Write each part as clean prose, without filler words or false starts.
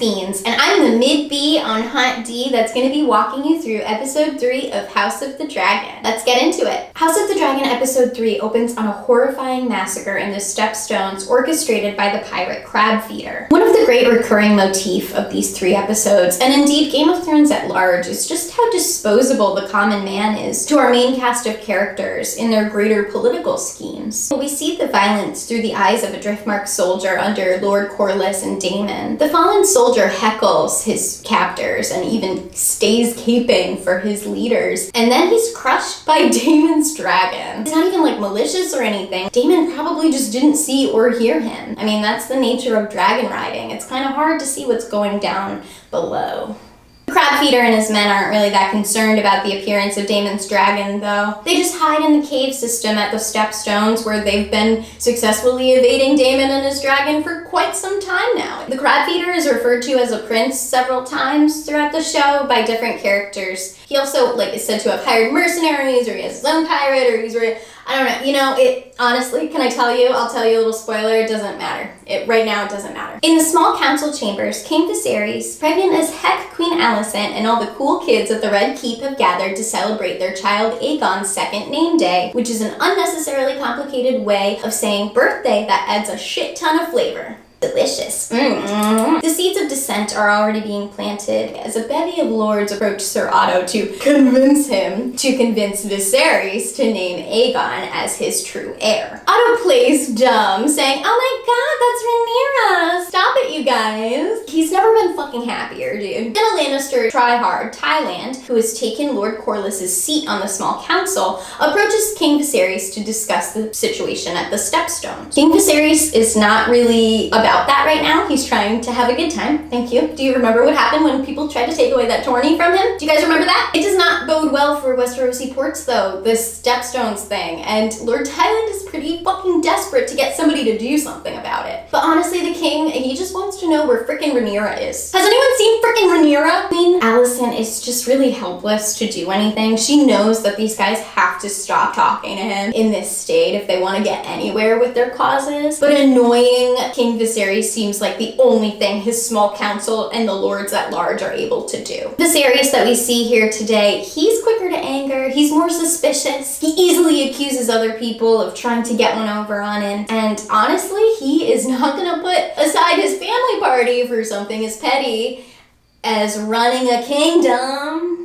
Beans, and I'm the mid-B on HoT that's going to be walking you through episode 3 of House of the Dragon. Let's get into it. House of the Dragon episode 3 opens on a horrifying massacre in the Stepstones orchestrated by the pirate Crab Feeder. One of the great recurring motif of these 3 episodes, and indeed Game of Thrones at large, is just how disposable the common man is to our main cast of characters in their greater political schemes. We see the violence through the eyes of a Driftmark soldier under Lord Corlys and Daemon. The fallen soldier heckles his captors and even stays caping for his leaders, and then he's crushed by Daemon's dragon. It's not even like malicious or anything. Daemon probably just didn't see or hear him. I mean, that's the nature of dragon riding. It's kind of hard to see what's going down below. Crab Feeder and his men aren't really that concerned about the appearance of Daemon's dragon, though. They just hide in the cave system at the Stepstones, where they've been successfully evading Daemon and his dragon for quite some time now. The Crab Feeder is referred to as a prince several times throughout the show by different characters. He also, is said to have hired mercenaries, or he has his own pirate, or he's I don't know. You know, it honestly, can I tell you? I'll tell you a little spoiler. It doesn't matter. Right now, it doesn't matter. In the small council chambers, King Viserys, pregnant as heck Queen Alicent, and all the cool kids at the Red Keep have gathered to celebrate their child Aegon's second name day, which is an unnecessarily complicated way of saying birthday that adds a shit ton of flavor. Delicious. The seeds of dissent are already being planted as a bevy of lords approach Sir Otto to convince Viserys to name Aegon as his true heir. Otto plays dumb, saying, "Oh my god, that's Rhaenyra! Stop it, you guys!" He's never been fucking happier, dude. Then a Lannister tryhard, Tyland, who has taken Lord Corlys' seat on the small council, approaches King Viserys to discuss the situation at the Stepstones. King Viserys is not really about that right now. He's trying to have a good time. Thank you. Do you remember what happened when people tried to take away that tourney from him? Do you guys remember that? It does not bode well for Westerosi ports, though, this Stepstones thing, and Lord Tyland is pretty fucking desperate to get somebody to do something about it. But honestly, the king, he just wants to know where frickin' Rhaenyra is. Has anyone seen frickin' Rhaenyra? Queen Alicent is just really helpless to do anything. She knows that these guys have to stop talking to him in this state if they want to get anywhere with their causes. But annoying King Viserys seems like the only thing his small council and the lords at large are able to do. Viserys that we see here today, he's quicker to anger, he's more suspicious, he easily accuses other people of trying to get one over on him, and honestly, he is not gonna put aside his family party for something as petty as running a kingdom.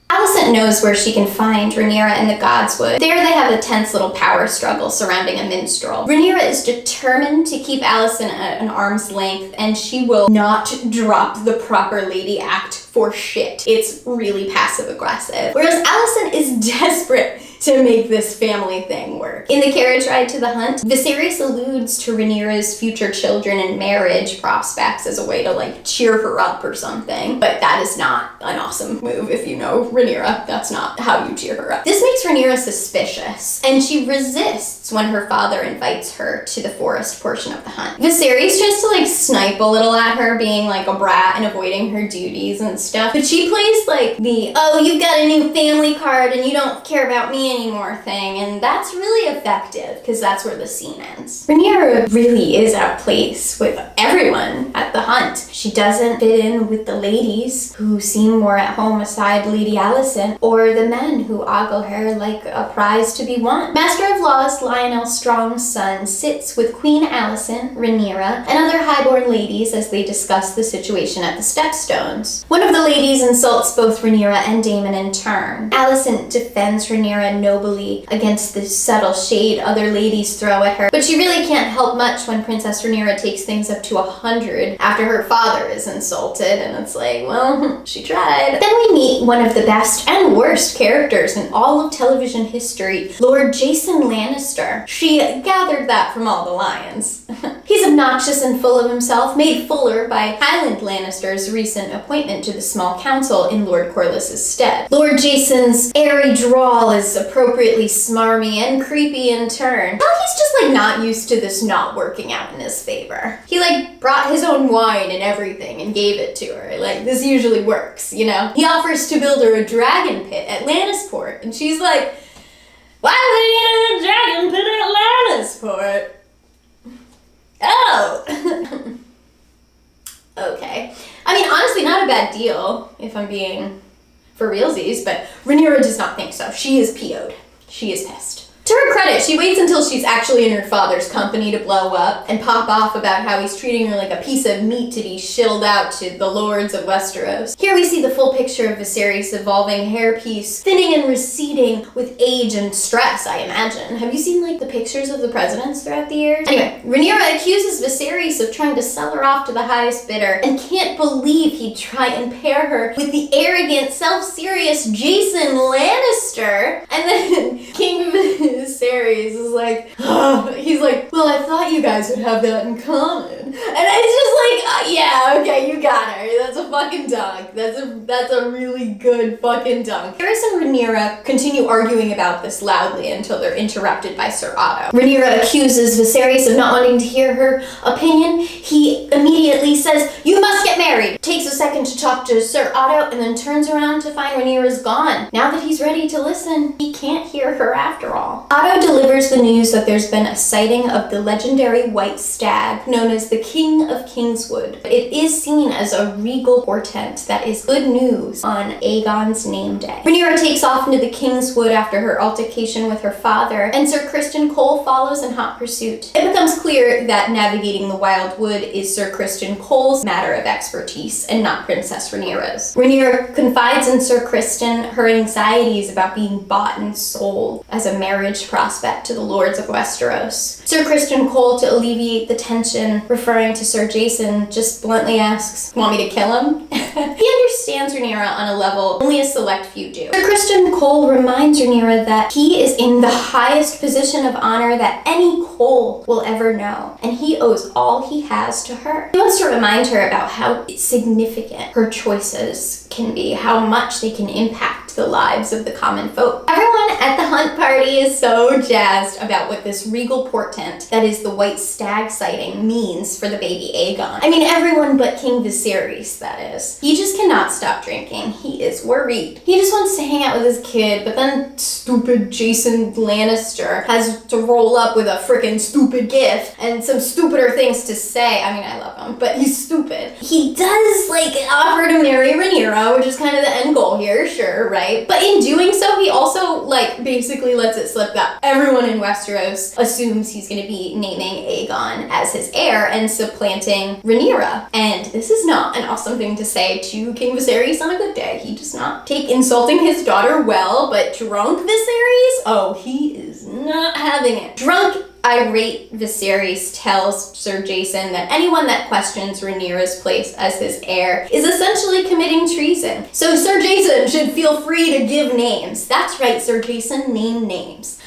Alicent knows where she can find Rhaenyra in the Godswood. There they have a tense little power struggle surrounding a minstrel. Rhaenyra is determined to keep Alicent at an arm's length, and she will not drop the proper lady act for shit. It's really passive aggressive. Whereas Alicent is desperate to make this family thing work. In the carriage ride to the hunt, Viserys alludes to Rhaenyra's future children and marriage prospects as a way to cheer her up or something. But that is not an awesome move if you know Rhaenyra. That's not how you cheer her up. This makes Rhaenyra suspicious, and she resists when her father invites her to the forest portion of the hunt. Viserys tries to snipe a little at her, being a brat and avoiding her duties and stuff, but she plays the, "Oh, you've got a new family card and you don't care about me anymore" thing, and that's really effective because that's where the scene ends. Rhaenyra really is out of place with everyone at the hunt. She doesn't fit in with the ladies, who seem more at home aside Lady Alicent, or the men who ogle her like a prize to be won. Master of Laws Lionel Strong's son sits with Queen Alicent, Rhaenyra, and other highborn ladies as they discuss the situation at the Stepstones. One of the ladies insults both Rhaenyra and Daemon in turn. Alicent defends Rhaenyra nobly against the subtle shade other ladies throw at her, but she really can't help much when Princess Rhaenyra takes things up to 100 after her father is insulted, and it's well, she tried. Then we meet one of the best and worst characters in all of television history, Lord Jason Lannister. She gathered that from all the lions. He's obnoxious and full of himself, made fuller by Highland Lannister's recent appointment to the small council in Lord Corlys' stead. Lord Jason's airy drawl is appropriately smarmy and creepy in turn. Well, he's just not used to this not working out in his favor. He brought his own wine and everything and gave it to her. This usually works, you know? He offers to build her a dragon pit at Lannisport, and she's like, "Why would he need a dragon pit at Lannisport?" Oh! not a bad deal, if I'm being for realsies, but Rhaenyra does not think so. She is PO'd. She is pissed. To her credit, she waits until she's actually in her father's company to blow up and pop off about how he's treating her like a piece of meat to be shilled out to the lords of Westeros. Here we see the full picture of Viserys' evolving hairpiece, thinning and receding with age and stress, I imagine. Have you seen, like, the pictures of the presidents throughout the years? Anyway, Rhaenyra accuses Viserys of trying to sell her off to the highest bidder and can't believe he'd try and pair her with the arrogant, self-serious Jason Lannister. And then King Viserys is like, he's like, well, I thought you guys would have that in common. And it's just like, yeah, okay, you got her. That's a fucking dunk. That's a really good fucking dunk. Viserys and Rhaenyra continue arguing about this loudly until they're interrupted by Ser Otto. Rhaenyra accuses Viserys of not wanting to hear her opinion. He immediately says, you must get married. Takes a second to talk to Ser Otto and then turns around to find Rhaenyra's gone. Now that he's ready to listen, he can't hear her after all. Otto delivers the news that there's been a sighting of the legendary white stag known as the King of Kingswood. It is seen as a regal portent that is good news on Aegon's name day. Rhaenyra takes off into the Kingswood after her altercation with her father, and Sir Criston Cole follows in hot pursuit. It becomes clear that navigating the Wild Wood is Sir Criston Cole's matter of expertise and not Princess Rhaenyra's. Rhaenyra confides in Sir Criston her anxieties about being bought and sold as a marriage prospect to the lords of Westeros. Sir Criston Cole, to alleviate the tension, referring to Sir Jason, just bluntly asks, want me to kill him? He understands Rhaenyra on a level only a select few do. Sir Criston Cole reminds Rhaenyra that he is in the highest position of honor that any Cole will ever know, and he owes all he has to her. He wants to remind her about how significant her choices can be, how much they can impact the lives of the common folk. Everyone at the hunt party is so jazzed about what this regal portent, that is the white stag sighting, means for the baby Aegon. I mean, everyone but King Viserys, that is. He just cannot stop drinking. He is worried. He just wants to hang out with his kid, but then stupid Jason Lannister has to roll up with a freaking stupid gift and some stupider things to say. I mean, I love him, but he's stupid. He does, like, offer to marry Rhaenyra, which is kind of the end goal here, sure, right? But in doing so, he also, like, basically lets it slip that everyone in Westeros assumes he's going to be naming Aegon as his heir and supplanting Rhaenyra. And this is not an awesome thing to say to King Viserys on a good day. He does not take insulting his daughter well, but drunk Viserys? Oh, he is not having it. Drunk, irate Viserys tells Sir Jason that anyone that questions Rhaenyra's place as his heir is essentially committing treason. So Sir Jason should feel free to give names. That's right, Sir Jason, name names.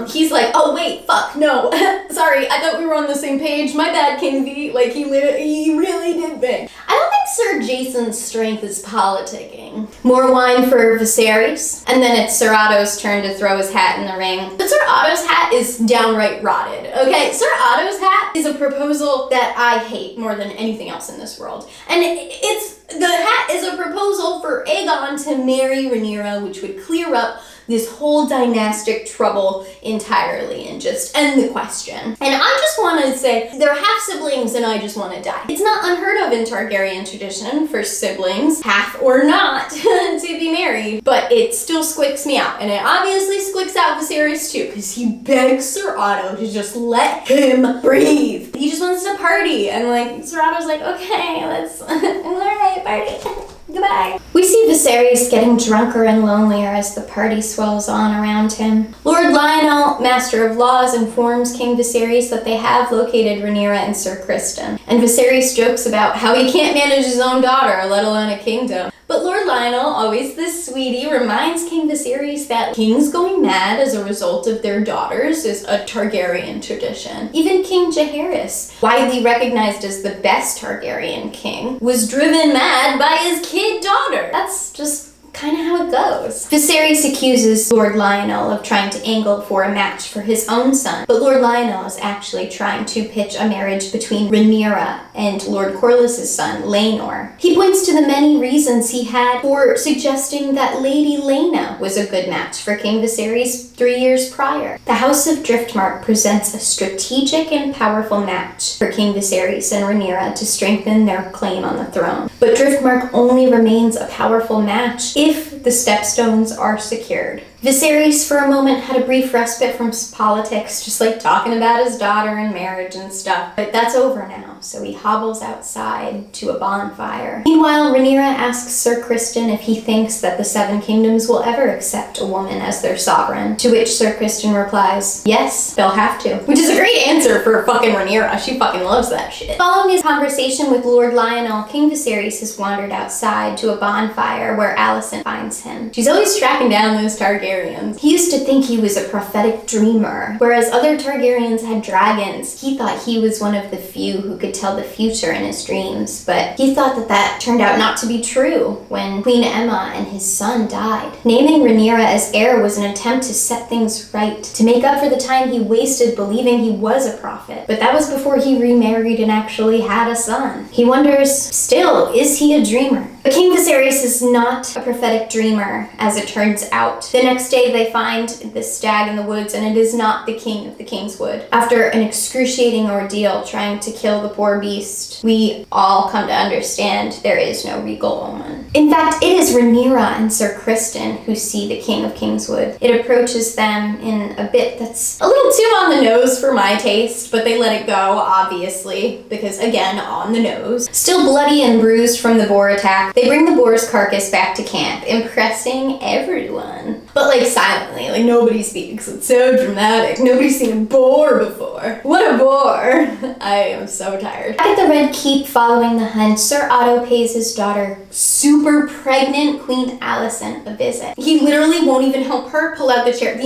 He's like, oh wait, fuck, no, sorry, I thought we were on the same page, my bad, King V, like, he really did big. I don't think Sir Jason's strength is politicking. More wine for Viserys, and then it's Ser Otto's turn to throw his hat in the ring. But Ser Otto's hat is downright rotted, okay? Ser Otto's hat is a proposal that I hate more than anything else in this world. And the hat is a proposal for Aegon to marry Rhaenyra, which would clear up this whole dynastic trouble entirely and just end the question. And I just want to say, they're half siblings and I just want to die. It's not unheard of in Targaryen tradition for siblings, half or not, to be married, but it still squicks me out. And it obviously squicks out Viserys too, because he begs Ser Otto to just let him breathe. He just wants to party, and like, Ser Otto's like, okay, let's, alright, party. Goodbye. We see Viserys getting drunker and lonelier as the party swells on around him. Lord Lionel, Master of Laws, informs King Viserys that they have located Rhaenyra and Sir Criston, and Viserys jokes about how he can't manage his own daughter, let alone a kingdom. But Lord Lionel, always the sweetie, reminds King Viserys that kings going mad as a result of their daughters is a Targaryen tradition. Even King Jaehaerys, widely recognized as the best Targaryen king, was driven mad by his kid daughter. That's just kind of how it goes. Viserys accuses Lord Lionel of trying to angle for a match for his own son, but Lord Lionel is actually trying to pitch a marriage between Rhaenyra and Lord Corlys' son, Laenor. He points to the many reasons he had for suggesting that Lady Laena was a good match for King Viserys 3 years prior. The House of Driftmark presents a strategic and powerful match for King Viserys and Rhaenyra to strengthen their claim on the throne. But Driftmark only remains a powerful match if the Stepstones are secured. Viserys, for a moment, had a brief respite from politics, just like talking about his daughter and marriage and stuff. But that's over now, so he hobbles outside to a bonfire. Meanwhile, Rhaenyra asks Sir Criston if he thinks that the Seven Kingdoms will ever accept a woman as their sovereign, to which Sir Criston replies, yes, they'll have to. Which is a great answer for fucking Rhaenyra. She fucking loves that shit. Following his conversation with Lord Lionel, King Viserys has wandered outside to a bonfire where Alicent finds him. She's always tracking down those Targaryens. He used to think he was a prophetic dreamer, whereas other Targaryens had dragons. He thought he was one of the few who could tell the future in his dreams, but he thought that turned out not to be true when Queen Aemma and his son died. Naming Rhaenyra as heir was an attempt to set things right, to make up for the time he wasted believing he was a prophet. But that was before he remarried and actually had a son. He wonders, still, is he a dreamer? But King Viserys is not a prophetic dreamer, as it turns out. The next day they find the stag in the woods, and it is not the king of the Kingswood. After an excruciating ordeal trying to kill the poor beast, we all come to understand there is no regal woman. In fact, it is Rhaenyra and Sir Criston who see the king of Kingswood. It approaches them in a bit that's a little too on the nose for my taste, but they let it go, obviously, because again, on the nose. Still bloody and bruised from the boar attack, they bring the boar's carcass back to camp, impressing everyone. But like silently, like nobody speaks. It's so dramatic. Nobody's seen a boar before. What a boar! I am so tired. Back at the Red Keep following the hunt, Sir Otto pays his daughter, super pregnant Queen Alicent, a visit. He literally won't even help her pull out the chair.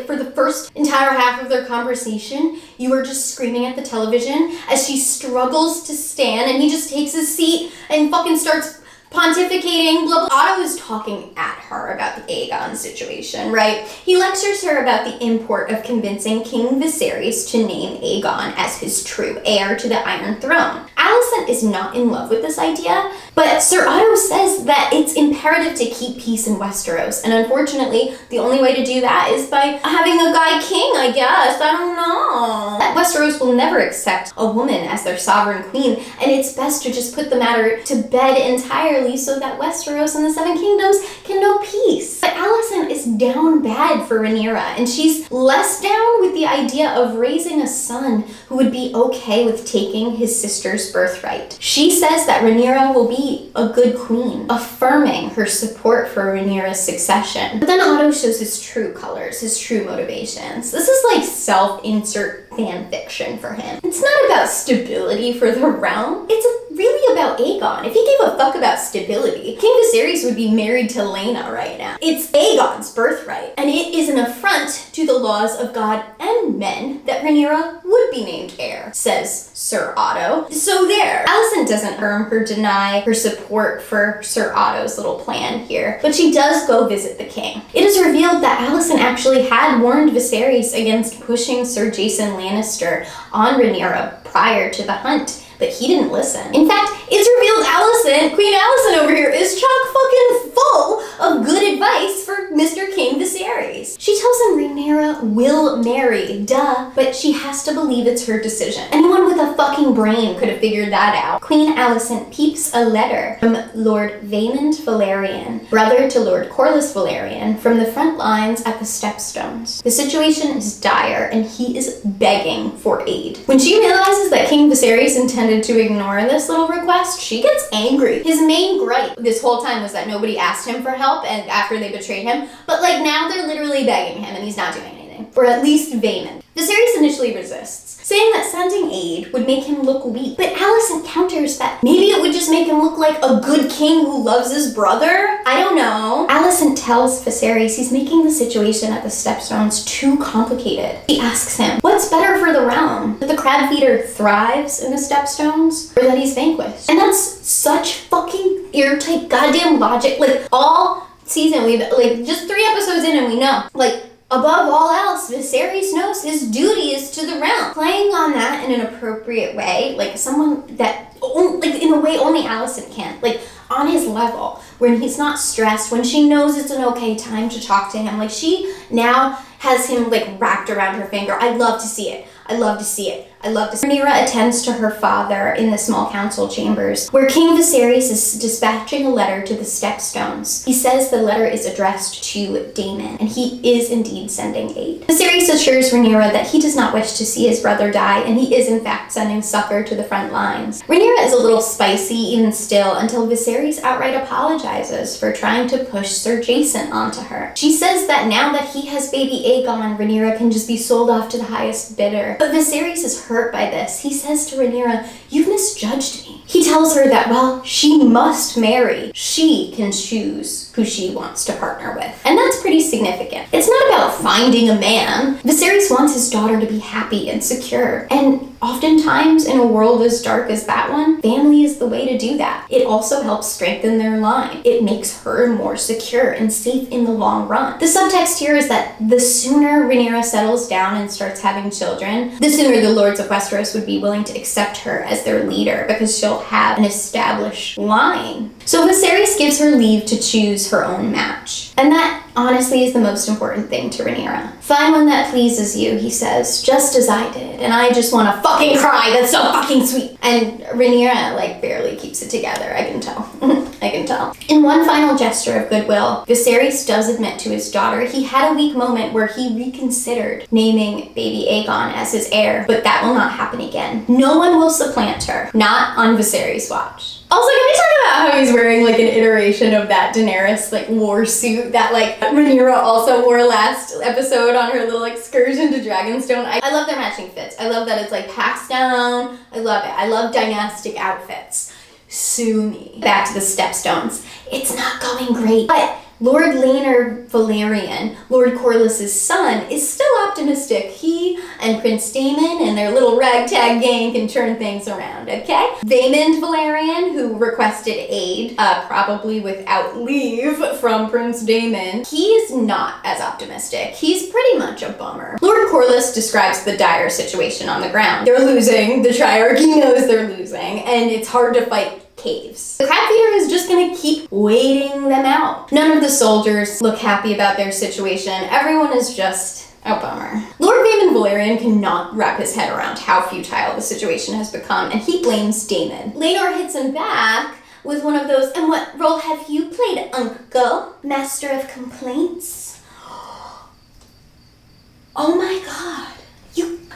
For the first entire half of their conversation, you are just screaming at the television as she struggles to stand, and he just takes his seat and fucking starts pontificating, blah, blah. Otto is talking at her about the Aegon situation, right? He lectures her about the import of convincing King Viserys to name Aegon as his true heir to the Iron Throne. Alicent is not in love with this idea, but Sir Otto says that it's imperative to keep peace in Westeros, and unfortunately, the only way to do that is by having a guy king, I guess. I don't know. That Westeros will never accept a woman as their sovereign queen, and it's best to just put the matter to bed entirely so that Westeros and the Seven Kingdoms can know peace. But Alicent is down bad for Rhaenyra, and she's less down with the idea of raising a son who would be okay with taking his sister's birthright. She says that Rhaenyra will be a good queen, affirming her support for Rhaenyra's succession. But then Otto shows his true colors, his true motivations. This is like self-insert fan fiction for him. It's not about stability for the realm. It's really about Aegon. If he gave a fuck about stability, King Viserys would be married to Lena right now. It's Aegon's birthright, and it is an affront to the laws of God and men that Rhaenyra would be named heir, says Sir Otto. So there. Alicent doesn't affirm or deny her support for Sir Otto's little plan here, but she does go visit the king. It is revealed that Alicent actually had warned Viserys against pushing Sir Jason Lannister on Rhaenyra prior to the hunt, but he didn't listen. In fact, it's revealed Queen Alicent over here, is chock fucking full of good advice for Mr. King Viserys. She tells him Rhaenyra will marry, duh, but she has to believe it's her decision. Anyone with a fucking brain could have figured that out. Queen Alicent peeps a letter from Lord Vaemond Valerian, brother to Lord Corlys Valerian, from the front lines at the Stepstones. The situation is dire, and he is begging for aid. When she realizes that King Viserys intended to ignore this little request, she gets angry. His main gripe this whole time was that nobody asked him for help, and after they betrayed him, but like now they're literally begging him and he's not doing anything. Or at least Vaemond. Viserys initially resists, saying that sending aid would make him look weak, but Alicent counters that maybe it would just make him look like a good king who loves his brother? I don't know. Alicent tells Viserys he's making the situation at the Stepstones too complicated. She asks him, what's better for the realm? That the crab feeder thrives in the Stepstones, or that he's vanquished? And that's such fucking airtight goddamn logic. Like, all season, we've, like, just 3 episodes in and we know. Like, above all else, Viserys knows his duty is to the realm. Playing on that in an appropriate way, like someone that, like in a way only Alicent can, like on his level, when he's not stressed, when she knows it's an okay time to talk to him, like she now has him like wrapped around her finger. I love to see it. I love to see it. I love this. Rhaenyra attends to her father in the small council chambers, where King Viserys is dispatching a letter to the Stepstones. He says the letter is addressed to Daemon, and he is indeed sending aid. Viserys assures Rhaenyra that he does not wish to see his brother die, and he is in fact sending succor to the front lines. Rhaenyra is a little spicy even still, until Viserys outright apologizes for trying to push Sir Jason onto her. She says that now that he has baby Aegon, Rhaenyra can just be sold off to the highest bidder. But Viserys is hurt by this. He says to Rhaenyra, "You've misjudged me." He tells her that, well, she must marry. She can choose who she wants to partner with. And that's pretty significant. It's not about finding a man. Viserys wants his daughter to be happy and secure. And oftentimes in a world as dark as that one, family is the way to do that. It also helps strengthen their line. It makes her more secure and safe in the long run. The subtext here is that the sooner Rhaenyra settles down and starts having children, the sooner the Lords of Westeros would be willing to accept her as their leader, because she'll have an established line. So Viserys gives her leave to choose her own match. And that honestly is the most important thing to Rhaenyra. "Find one that pleases you," he says, "just as I did. And I just want to fucking cry. That's so fucking sweet." And Rhaenyra barely keeps it together. I can tell. I can tell. In one final gesture of goodwill, Viserys does admit to his daughter he had a weak moment where he reconsidered naming baby Aegon as his heir, but that will not happen again. No one will supplant her. Not on Viserys' watch. Also, can we talk about how he's wearing an iteration of that Daenerys war suit that Rhaenyra also wore last episode on her little excursion to Dragonstone? I love their matching fits. I love that it's passed down. I love it. I love dynastic outfits. Sue me. Back to the Stepstones. It's not going great, but Lord Rhaenyra Velaryon, Lord Corlys's son, is still optimistic. He and Prince Daemon and their little ragtag gang can turn things around, okay? Daemon Velaryon, who requested aid, probably without leave from Prince Daemon, he's not as optimistic. He's pretty much a bummer. Lord Corlys describes the dire situation on the ground. They're losing, the Triarchy knows they're losing, and it's hard to fight caves. The crab feeder is just gonna keep waiting them out. None of the soldiers look happy about their situation. Everyone is just a bummer. Lord Daemon Velaryon cannot wrap his head around how futile the situation has become, and he blames Daemon. Rhaenyra hits him back with one of those, "And what role have you played, Uncle? Master of complaints?" Oh my god.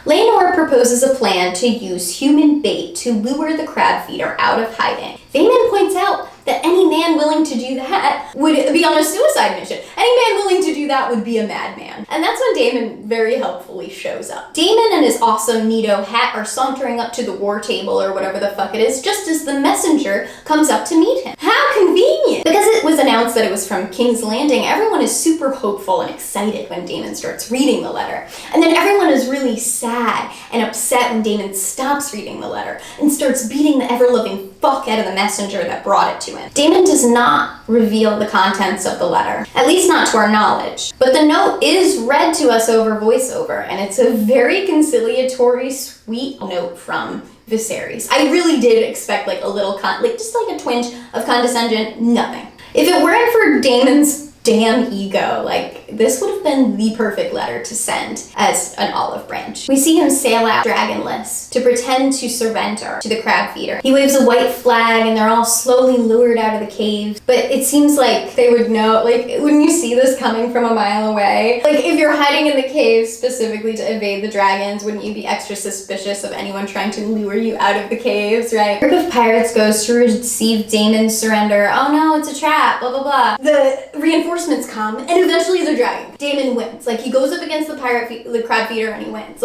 Rhaenyra proposes a plan to use human bait to lure the crab feeder out of hiding. Daemon points out that any man willing to do that would be on a suicide mission. Any man willing to do that would be a madman. And that's when Daemon very helpfully shows up. Daemon and his awesome Neato hat are sauntering up to the war table or whatever the fuck it is, just as the messenger comes up to meet him. How convenient! Because it was announced that it was from King's Landing, everyone is super hopeful and excited when Daemon starts reading the letter. And then everyone is really sad and upset when Daemon stops reading the letter and starts beating the ever-loving fuck out of the messenger that brought it to him. Daemon does not reveal the contents of the letter, at least not to our knowledge. But the note is read to us over voiceover, and it's a very conciliatory, sweet note from Viserys. I really did expect a little, just a twinge of condescension. Nothing. If it weren't for Daemon's damn ego, this would have been the perfect letter to send as an olive branch. We see him sail out dragonless to pretend to surrender to the crab feeder. He waves a white flag and they're all slowly lured out of the cave. But it seems like they would know, wouldn't you see this coming from a mile away? If you're hiding in the cave specifically to evade the dragons, wouldn't you be extra suspicious of anyone trying to lure you out of the caves, right? A group of pirates goes to receive Daemon's surrender. Oh no, it's a trap, blah blah blah. The reinforcements come, and eventually they're dragging. Daemon wins. He goes up against the crab feeder and he wins.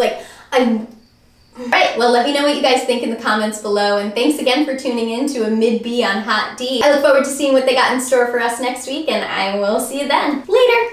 Alright, well, let me know what you guys think in the comments below, and thanks again for tuning in to a mid-B on HoT. I look forward to seeing what they got in store for us next week, and I will see you then. Later!